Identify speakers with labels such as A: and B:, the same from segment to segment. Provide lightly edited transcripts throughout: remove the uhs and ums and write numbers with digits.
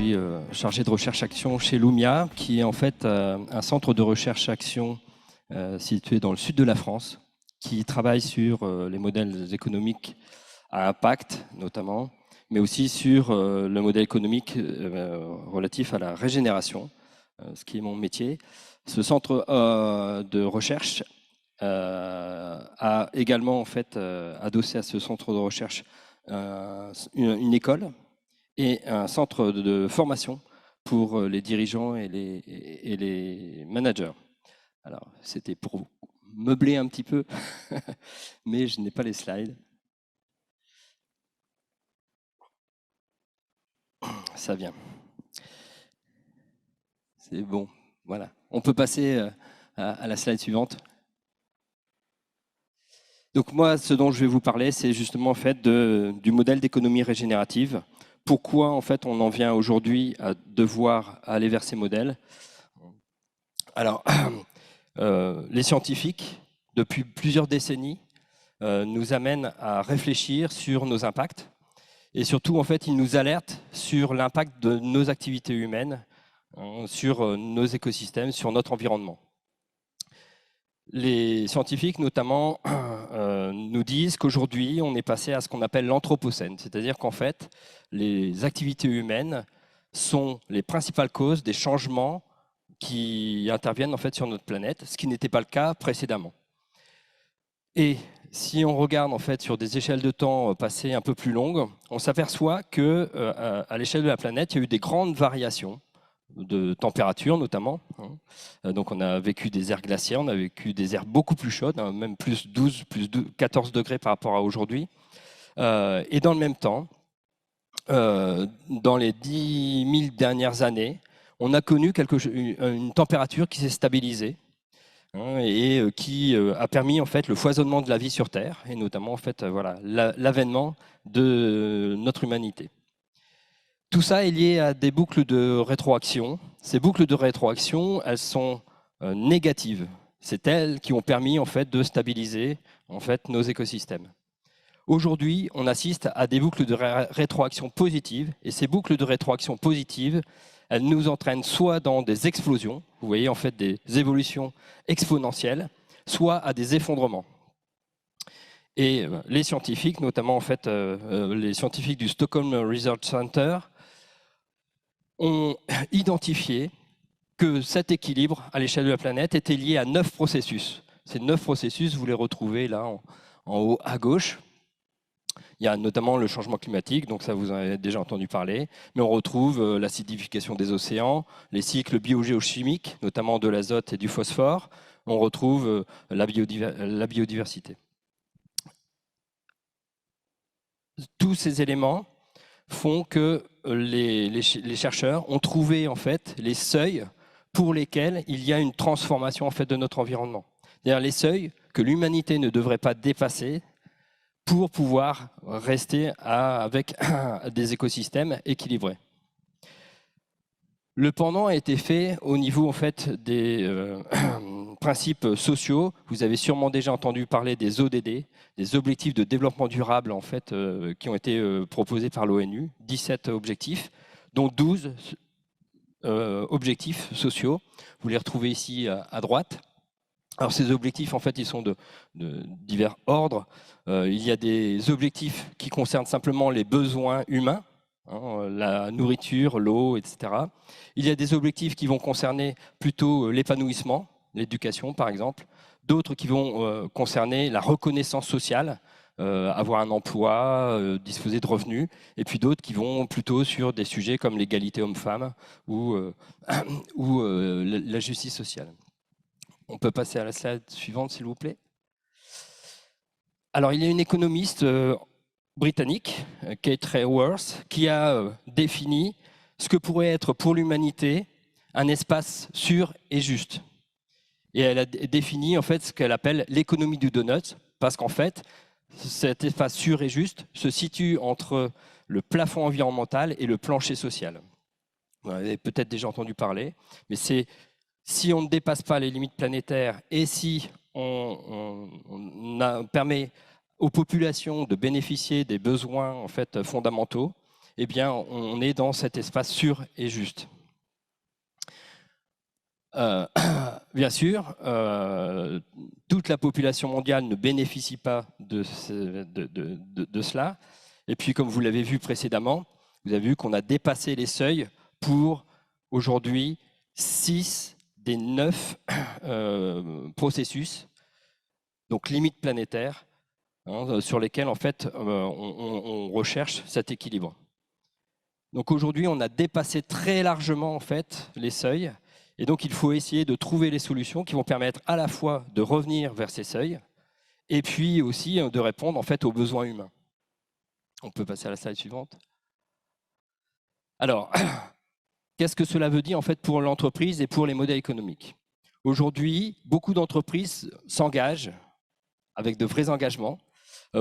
A: suis chargé de recherche-action chez Lumia, qui est en fait un centre de recherche-action situé dans le sud de la France, qui travaille sur les modèles économiques à impact notamment, mais aussi sur le modèle économique relatif à la régénération, ce qui est mon métier. Ce centre de recherche a également en fait adossé à ce centre de recherche une école et un centre de formation pour les dirigeants et les managers. Alors, c'était pour meubler un petit peu, mais je n'ai pas les slides. Ça vient. C'est bon, voilà. On peut passer à la slide suivante. Donc moi, ce dont je vais vous parler, c'est justement en fait du modèle d'économie régénérative. Pourquoi en fait on en vient aujourd'hui à devoir aller vers ces modèles? Alors, les scientifiques, depuis plusieurs décennies, nous amènent à réfléchir sur nos impacts et surtout en fait ils nous alertent sur l'impact de nos activités humaines sur nos écosystèmes, sur notre environnement. Les scientifiques, notamment, nous disent qu'aujourd'hui, on est passé à ce qu'on appelle l'anthropocène, c'est-à-dire qu'en fait, les activités humaines sont les principales causes des changements qui interviennent en fait sur notre planète, ce qui n'était pas le cas précédemment. Et si on regarde en fait sur des échelles de temps passées un peu plus longues, on s'aperçoit que à l'échelle de la planète, il y a eu des grandes variations de température notamment. Donc on a vécu des ères glaciaires, on a vécu des ères beaucoup plus chaudes, même plus 12, 14 degrés par rapport à aujourd'hui. Et dans le même temps, dans les 10 000 dernières années, on a connu une température qui s'est stabilisée et qui a permis en fait le foisonnement de la vie sur Terre et notamment en fait voilà l'avènement de notre humanité. Tout ça est lié à des boucles de rétroaction. Ces boucles de rétroaction, elles sont négatives. C'est elles qui ont permis en fait de stabiliser en fait nos écosystèmes. Aujourd'hui, on assiste à des boucles de rétroaction positives et ces boucles de rétroaction positives, elles nous entraînent soit dans des explosions, vous voyez en fait des évolutions exponentielles, soit à des effondrements. Et les scientifiques, notamment en fait les scientifiques du Stockholm Research Center, ont identifié que cet équilibre à l'échelle de la planète était lié à 9 processus. Ces 9 processus, vous les retrouvez là en haut à gauche. Il y a notamment le changement climatique, donc ça vous en avez déjà entendu parler, mais on retrouve l'acidification des océans, les cycles biogéochimiques, notamment de l'azote et du phosphore, on retrouve la biodiversité. Tous ces éléments font que les chercheurs ont trouvé en fait les seuils pour lesquels il y a une transformation en fait de notre environnement. C'est-à-dire les seuils que l'humanité ne devrait pas dépasser pour pouvoir rester avec des écosystèmes équilibrés. Le pendant a été fait au niveau en fait des principes sociaux. Vous avez sûrement déjà entendu parler des ODD, des objectifs de développement durable en fait, qui ont été proposés par l'ONU, 17 objectifs, dont 12 objectifs sociaux. Vous les retrouvez ici à droite. Alors ces objectifs, en fait, ils sont de divers ordres. Il y a des objectifs qui concernent simplement les besoins humains, la nourriture, l'eau, etc. Il y a des objectifs qui vont concerner plutôt l'épanouissement, l'éducation par exemple. D'autres qui vont concerner la reconnaissance sociale, avoir un emploi, disposer de revenus. Et puis d'autres qui vont plutôt sur des sujets comme l'égalité homme-femme ou la justice sociale. On peut passer à la slide suivante, s'il vous plaît. Alors, il y a une économiste britannique, Kate Raworth, qui a défini ce que pourrait être pour l'humanité un espace sûr et juste. Et elle a défini en fait ce qu'elle appelle l'économie du donut, parce qu'en fait, cet espace sûr et juste se situe entre le plafond environnemental et le plancher social. Vous en avez peut-être déjà entendu parler, mais c'est si on ne dépasse pas les limites planétaires et si on permet aux populations de bénéficier des besoins en fait, fondamentaux, eh bien, on est dans cet espace sûr et juste. Bien sûr, toute la population mondiale ne bénéficie pas de cela. Et puis, comme vous l'avez vu précédemment, vous avez vu qu'on a dépassé les seuils pour aujourd'hui 6 des 9 processus, donc limites planétaires, sur lesquels en fait on recherche cet équilibre. Donc aujourd'hui, on a dépassé très largement en fait les seuils. Et donc, il faut essayer de trouver les solutions qui vont permettre à la fois de revenir vers ces seuils et puis aussi de répondre en fait aux besoins humains. On peut passer à la slide suivante. Alors, qu'est-ce que cela veut dire en fait pour l'entreprise et pour les modèles économiques? Aujourd'hui, beaucoup d'entreprises s'engagent avec de vrais engagements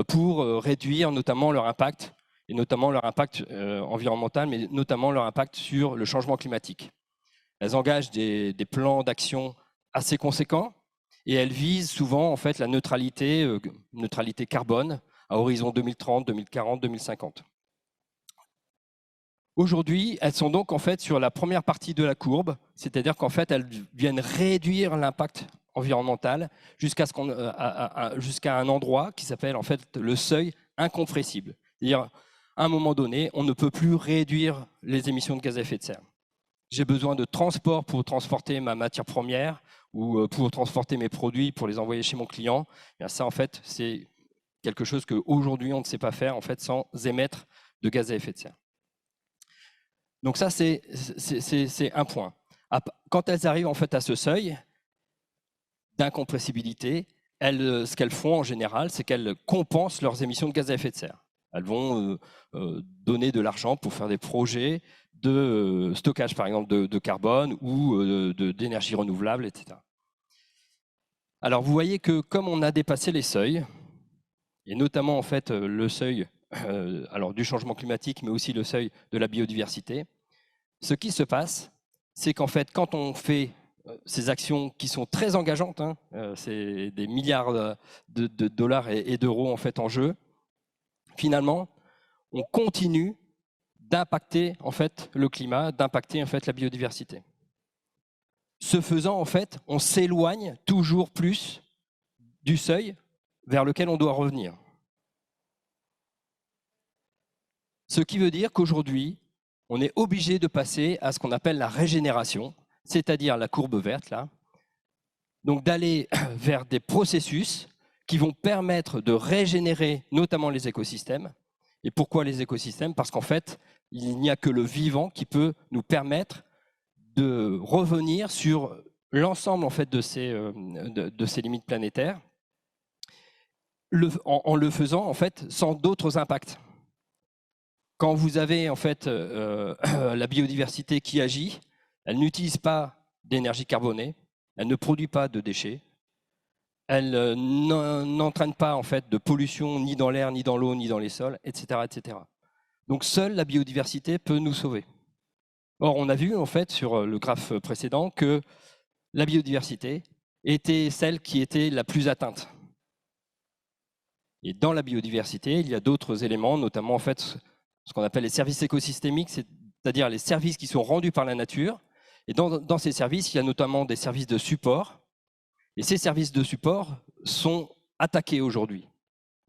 A: pour réduire notamment leur impact, et notamment leur impact environnemental, mais notamment leur impact sur le changement climatique. Elles engagent des plans d'action assez conséquents et elles visent souvent en fait la neutralité carbone à horizon 2030, 2040, 2050. Aujourd'hui, elles sont donc en fait sur la première partie de la courbe, c'est-à-dire qu'en fait elles viennent réduire l'impact environnemental jusqu'à un endroit qui s'appelle en fait le seuil incompressible. C'est-à-dire à un moment donné, on ne peut plus réduire les émissions de gaz à effet de serre. J'ai besoin de transport pour transporter ma matière première ou pour transporter mes produits pour les envoyer chez mon client. Et ça, en fait, c'est quelque chose qu'aujourd'hui, on ne sait pas faire en fait, sans émettre de gaz à effet de serre. Donc ça, c'est un point. Quand elles arrivent en fait, à ce seuil d'incompressibilité, ce qu'elles font en général, c'est qu'elles compensent leurs émissions de gaz à effet de serre. Elles vont donner de l'argent pour faire des projets de stockage, par exemple, de carbone ou d'énergie renouvelable, etc. Alors, vous voyez que comme on a dépassé les seuils, et notamment en fait le seuil alors, du changement climatique, mais aussi le seuil de la biodiversité, ce qui se passe, c'est qu'en fait, quand on fait ces actions qui sont très engageantes, c'est des milliards de dollars et d'euros en fait en jeu, finalement, on continue d'impacter en fait le climat, d'impacter en fait la biodiversité. Ce faisant, en fait, on s'éloigne toujours plus du seuil vers lequel on doit revenir. Ce qui veut dire qu'aujourd'hui, on est obligé de passer à ce qu'on appelle la régénération, c'est-à-dire la courbe verte là. Donc d'aller vers des processus qui vont permettre de régénérer notamment les écosystèmes. Et pourquoi les écosystèmes? Parce qu'en fait, il n'y a que le vivant qui peut nous permettre de revenir sur l'ensemble en fait, de ces limites planétaires en le faisant en fait, sans d'autres impacts. Quand vous avez en fait, la biodiversité qui agit, elle n'utilise pas d'énergie carbonée, elle ne produit pas de déchets, elle n'entraîne pas en fait, de pollution ni dans l'air, ni dans l'eau, ni dans les sols, etc., etc. Donc seule la biodiversité peut nous sauver. Or, on a vu en fait sur le graphe précédent que la biodiversité était celle qui était la plus atteinte. Et dans la biodiversité, il y a d'autres éléments, notamment en fait ce qu'on appelle les services écosystémiques, c'est-à-dire les services qui sont rendus par la nature. Et dans ces services, il y a notamment des services de support. Et ces services de support sont attaqués aujourd'hui.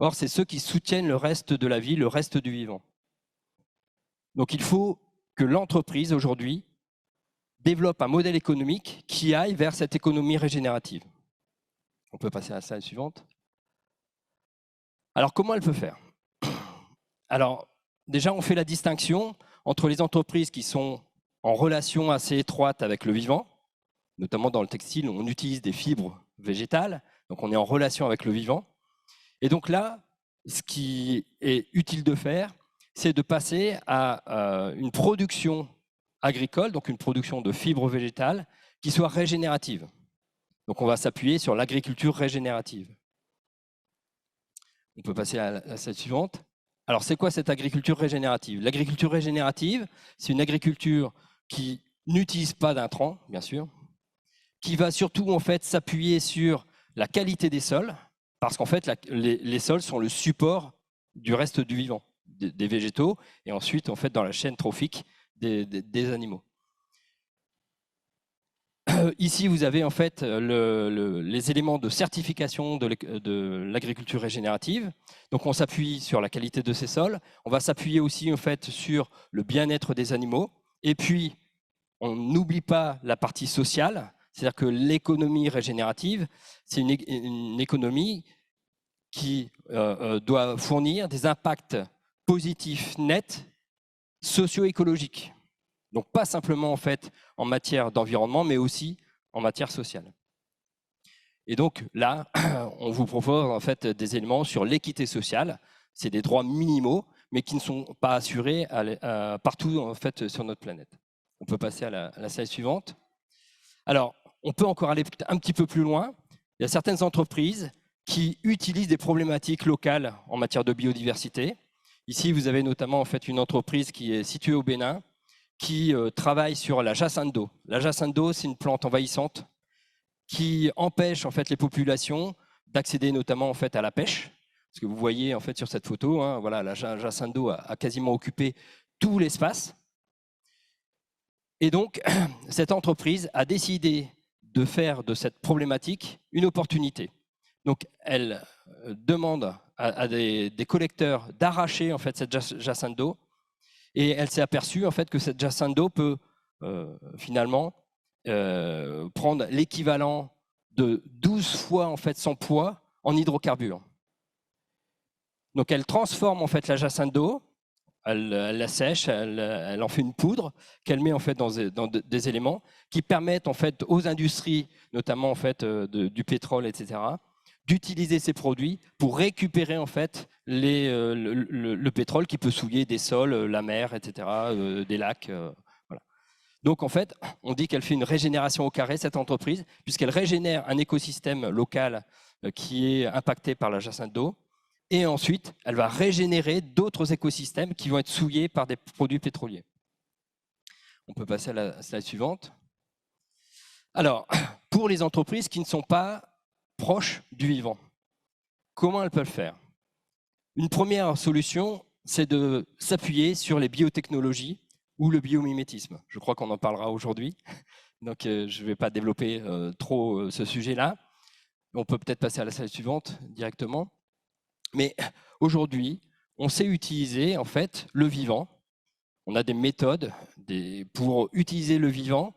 A: Or, c'est ceux qui soutiennent le reste de la vie, le reste du vivant. Donc, il faut que l'entreprise, aujourd'hui, développe un modèle économique qui aille vers cette économie régénérative. On peut passer à la slide suivante. Alors, comment elle peut faire? Alors, déjà, on fait la distinction entre les entreprises qui sont en relation assez étroite avec le vivant, notamment dans le textile, on utilise des fibres végétales, donc on est en relation avec le vivant. Et donc là, ce qui est utile de faire, c'est de passer à une production agricole, donc une production de fibres végétales, qui soit régénérative. Donc on va s'appuyer sur l'agriculture régénérative. On peut passer à la slide suivante. Alors c'est quoi cette agriculture régénérative? L'agriculture régénérative, c'est une agriculture qui n'utilise pas d'intrants, bien sûr, qui va surtout en fait s'appuyer sur la qualité des sols, parce qu'en fait les sols sont le support du reste du vivant, des végétaux et ensuite en fait dans la chaîne trophique des animaux. Ici, vous avez en fait les éléments de certification de l'agriculture régénérative. Donc, on s'appuie sur la qualité de ces sols. On va s'appuyer aussi en fait sur le bien-être des animaux. Et puis, on n'oublie pas la partie sociale, c'est-à-dire que l'économie régénérative, c'est une économie qui doit fournir des impacts positifs nets socio-écologiques. Donc pas simplement en fait en matière d'environnement, mais aussi en matière sociale. Et donc là, on vous propose en fait des éléments sur l'équité sociale. C'est des droits minimaux, mais qui ne sont pas assurés partout en fait sur notre planète. On peut passer à la slide suivante. Alors, on peut encore aller un petit peu plus loin. Il y a certaines entreprises qui utilisent des problématiques locales en matière de biodiversité. Ici, vous avez notamment en fait une entreprise qui est située au Bénin, qui travaille sur la jacinthe d'eau. La jacinthe d'eau, c'est une plante envahissante qui empêche en fait les populations d'accéder notamment en fait à la pêche. Ce que vous voyez en fait sur cette photo, hein, voilà, la jacinthe d'eau a quasiment occupé tout l'espace. Et donc, cette entreprise a décidé de faire de cette problématique une opportunité. Donc, elle demande à des collecteurs d'arracher en fait cette jacinthe d'eau. Et elle s'est aperçue en fait que cette jacinthe d'eau peut finalement prendre l'équivalent de 12 fois en fait son poids en hydrocarbures. Donc elle transforme en fait la jacinthe d'eau, elle la sèche, elle en fait une poudre qu'elle met en fait dans des éléments qui permettent en fait aux industries, notamment en fait du pétrole, etc., d'utiliser ces produits pour récupérer en fait le pétrole qui peut souiller des sols, la mer, etc., des lacs. Voilà. Donc en fait, on dit qu'elle fait une régénération au carré, cette entreprise, puisqu'elle régénère un écosystème local qui est impacté par la jacinthe d'eau, et ensuite, elle va régénérer d'autres écosystèmes qui vont être souillés par des produits pétroliers. On peut passer à la slide suivante. Alors, pour les entreprises qui ne sont pas proches du vivant, comment elles peuvent faire? Une première solution, c'est de s'appuyer sur les biotechnologies ou le biomimétisme. Je crois qu'on en parlera aujourd'hui, donc je ne vais pas développer trop ce sujet-là. On peut peut-être passer à la slide suivante directement. Mais aujourd'hui, on sait utiliser en fait le vivant. On a des méthodes pour utiliser le vivant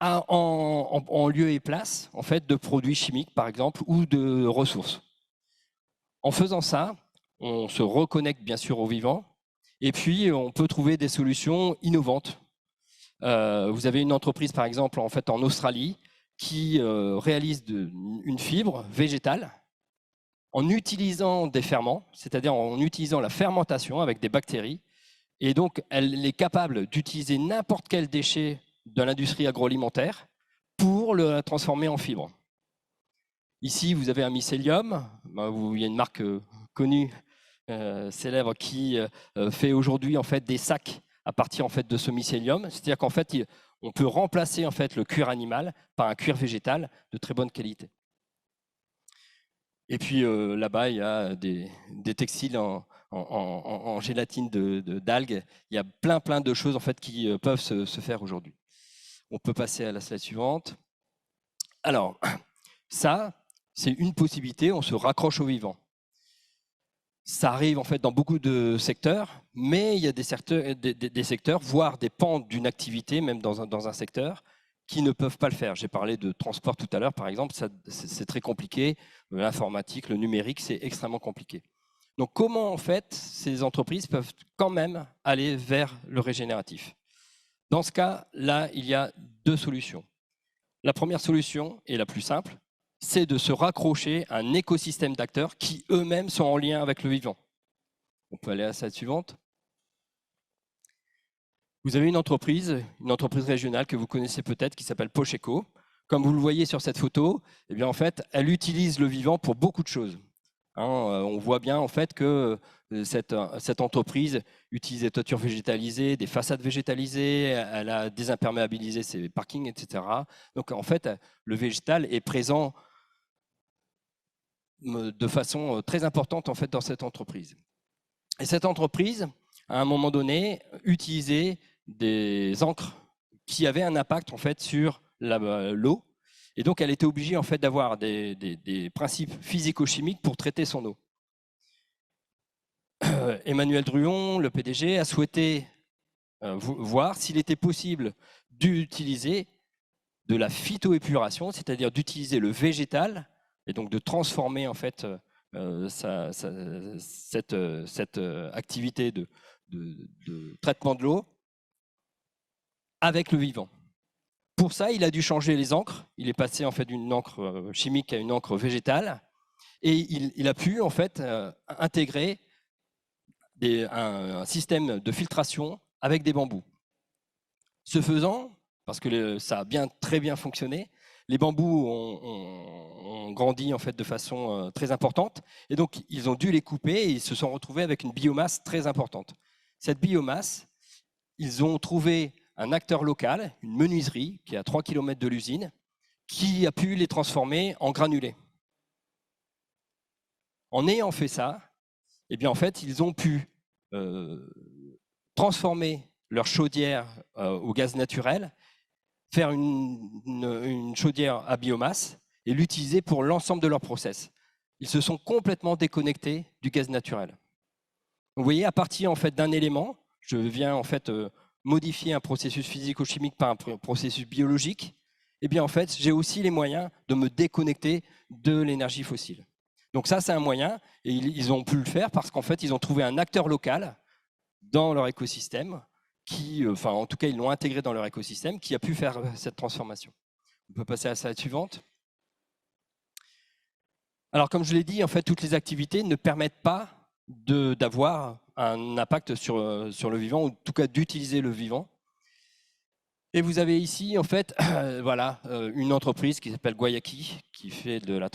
A: en lieu et place en fait de produits chimiques par exemple ou de ressources. En faisant ça, on se reconnecte bien sûr au vivant et puis on peut trouver des solutions innovantes. Vous avez une entreprise par exemple en fait en Australie qui réalise une fibre végétale en utilisant des ferments, c'est-à-dire en utilisant la fermentation avec des bactéries. Et donc, elle est capable d'utiliser n'importe quel déchet de l'industrie agroalimentaire pour le transformer en fibre. Ici, vous avez un mycélium. Il y a une marque connue, célèbre, qui fait aujourd'hui en fait, des sacs à partir en fait, de ce mycélium. C'est-à-dire qu'en fait, on peut remplacer en fait, le cuir animal par un cuir végétal de très bonne qualité. Et puis là-bas, il y a des textiles en gélatine d'algues. Il y a plein de choses en fait, qui peuvent se faire aujourd'hui. On peut passer à la slide suivante. Alors, ça, c'est une possibilité, on se raccroche au vivant. Ça arrive en fait dans beaucoup de secteurs, mais il y a des secteurs, voire des pans d'une activité, même dans un secteur, qui ne peuvent pas le faire. J'ai parlé de transport tout à l'heure, par exemple, c'est très compliqué. L'informatique, le numérique, c'est extrêmement compliqué. Donc comment, en fait, ces entreprises peuvent quand même aller vers le régénératif? Dans ce cas-là, il y a deux solutions. La première solution, et la plus simple, c'est de se raccrocher à un écosystème d'acteurs qui eux-mêmes sont en lien avec le vivant. On peut aller à la slide suivante. Vous avez une entreprise régionale que vous connaissez peut-être qui s'appelle Pocheco. Comme vous le voyez sur cette photo, eh bien, en fait, elle utilise le vivant pour beaucoup de choses. On voit bien en fait que cette entreprise utilise des toitures végétalisées, des façades végétalisées, elle a désimperméabilisé ses parkings, etc. Donc en fait, le végétal est présent de façon très importante en fait dans cette entreprise. Et cette entreprise, à un moment donné, utilisait des encres qui avaient un impact en fait sur l'eau. Et donc, elle était obligée en fait d'avoir des principes physico-chimiques pour traiter son eau. Emmanuel Druon, le PDG, a souhaité voir s'il était possible d'utiliser de la phytoépuration, c'est-à-dire d'utiliser le végétal et donc de transformer en fait cette activité de traitement de l'eau avec le vivant. Pour ça, il a dû changer les encres. Il est passé en fait d'une encre chimique à une encre végétale, et il a pu en fait intégrer un système de filtration avec des bambous. Ce faisant, parce que ça a très bien fonctionné, les bambous ont grandi en fait de façon très importante, et donc ils ont dû les couper et ils se sont retrouvés avec une biomasse très importante. Cette biomasse, ils ont trouvé un acteur local, une menuiserie qui est à 3 km de l'usine, qui a pu les transformer en granulés. En ayant fait ça, eh bien en fait, ils ont pu transformer leur chaudière au gaz naturel, faire une chaudière à biomasse et l'utiliser pour l'ensemble de leur process. Ils se sont complètement déconnectés du gaz naturel. Vous voyez, à partir en fait d'un élément, je viens en fait modifier un processus physico-chimique par un processus biologique, et bien en fait, j'ai aussi les moyens de me déconnecter de l'énergie fossile. Donc ça, c'est un moyen, et ils ont pu le faire parce qu'en fait, ils ont trouvé un acteur local dans leur écosystème, enfin en tout cas, ils l'ont intégré dans leur écosystème, qui a pu faire cette transformation. On peut passer à la slide suivante. Alors, comme je l'ai dit, en fait, toutes les activités ne permettent pas d'avoir un impact sur le vivant, ou en tout cas d'utiliser le vivant. Et vous avez ici, en fait, voilà, une entreprise qui s'appelle Guayaki, qui fait de la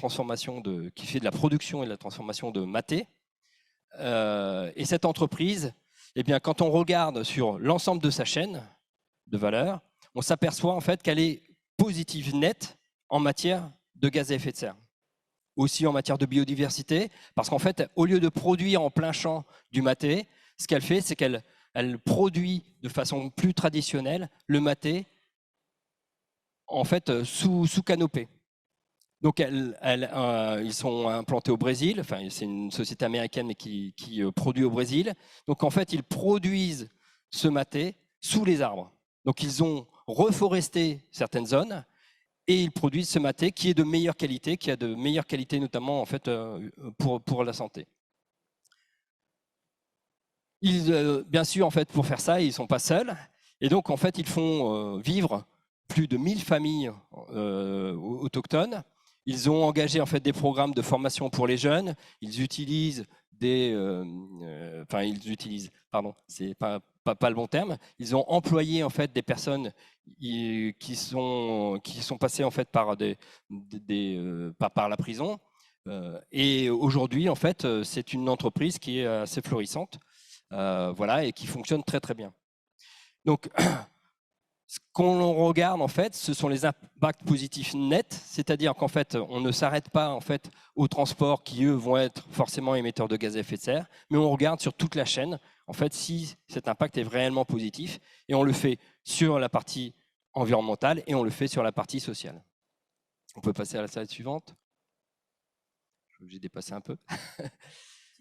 A: production et de la transformation de maté. Et cette entreprise, eh bien, quand on regarde sur l'ensemble de sa chaîne de valeur, on s'aperçoit en fait qu'elle est positive nette en matière de gaz à effet de serre. Aussi en matière de biodiversité, parce qu'en fait, au lieu de produire en plein champ du maté, ce qu'elle fait, c'est qu'elle produit de façon plus traditionnelle le maté en fait sous canopée. Donc ils sont implantés au Brésil, enfin, c'est une société américaine qui produit au Brésil. Donc en fait, ils produisent ce maté sous les arbres. Donc ils ont reforesté certaines zones et ils produisent ce maté qui est de meilleure qualité, qui a de meilleures qualités notamment en fait, pour la santé. Bien sûr, en fait, pour faire ça, ils ne sont pas seuls. Et donc, en fait, ils font vivre plus de 1000 familles autochtones. Ils ont engagé en fait, des programmes de formation pour les jeunes. Ils utilisent pardon, c'est pas le bon terme. Ils ont employé en fait, des personnes qui sont passées en fait, par la prison. Et aujourd'hui, en fait, c'est une entreprise qui est assez florissante. Voilà, et qui fonctionne très très bien. Donc, ce qu'on regarde en fait, ce sont les impacts positifs nets, c'est-à-dire qu'en fait, on ne s'arrête pas en fait aux transports qui eux vont être forcément émetteurs de gaz à effet de serre, mais on regarde sur toute la chaîne en fait si cet impact est réellement positif, et on le fait sur la partie environnementale et on le fait sur la partie sociale. On peut passer à la slide suivante. J'ai dépassé un peu.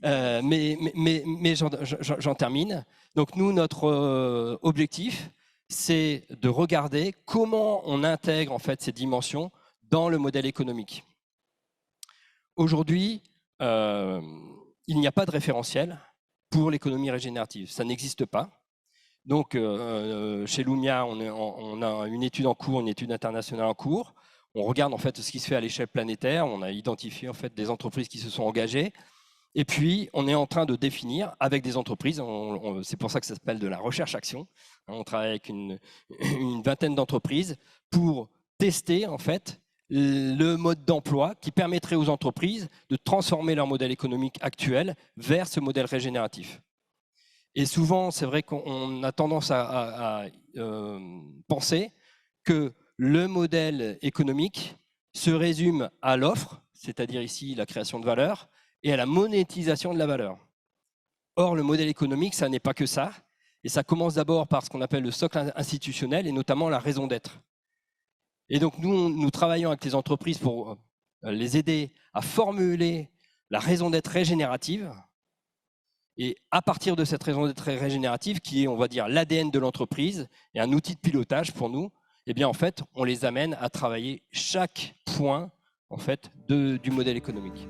A: Mais j'en termine. Donc nous, notre objectif, c'est de regarder comment on intègre en fait ces dimensions dans le modèle économique. Aujourd'hui, il n'y a pas de référentiel pour l'économie régénérative. Ça n'existe pas. Donc chez Lumia, on a une étude en cours, une étude internationale en cours. On regarde en fait ce qui se fait à l'échelle planétaire. On a identifié en fait des entreprises qui se sont engagées. Et puis, on est en train de définir avec des entreprises, c'est pour ça que ça s'appelle de la recherche-action. On travaille avec une vingtaine d'entreprises pour tester en fait le mode d'emploi qui permettrait aux entreprises de transformer leur modèle économique actuel vers ce modèle régénératif. Et souvent, c'est vrai qu'on a tendance à penser que le modèle économique se résume à l'offre, c'est-à-dire ici la création de valeur, et à la monétisation de la valeur. Or, le modèle économique, ça n'est pas que ça. Et ça commence d'abord par ce qu'on appelle le socle institutionnel et notamment la raison d'être. Et donc, nous travaillons avec les entreprises pour les aider à formuler la raison d'être régénérative. Et à partir de cette raison d'être régénérative, qui est, on va dire, l'ADN de l'entreprise et un outil de pilotage pour nous, eh bien, en fait, on les amène à travailler chaque point en fait, du modèle économique.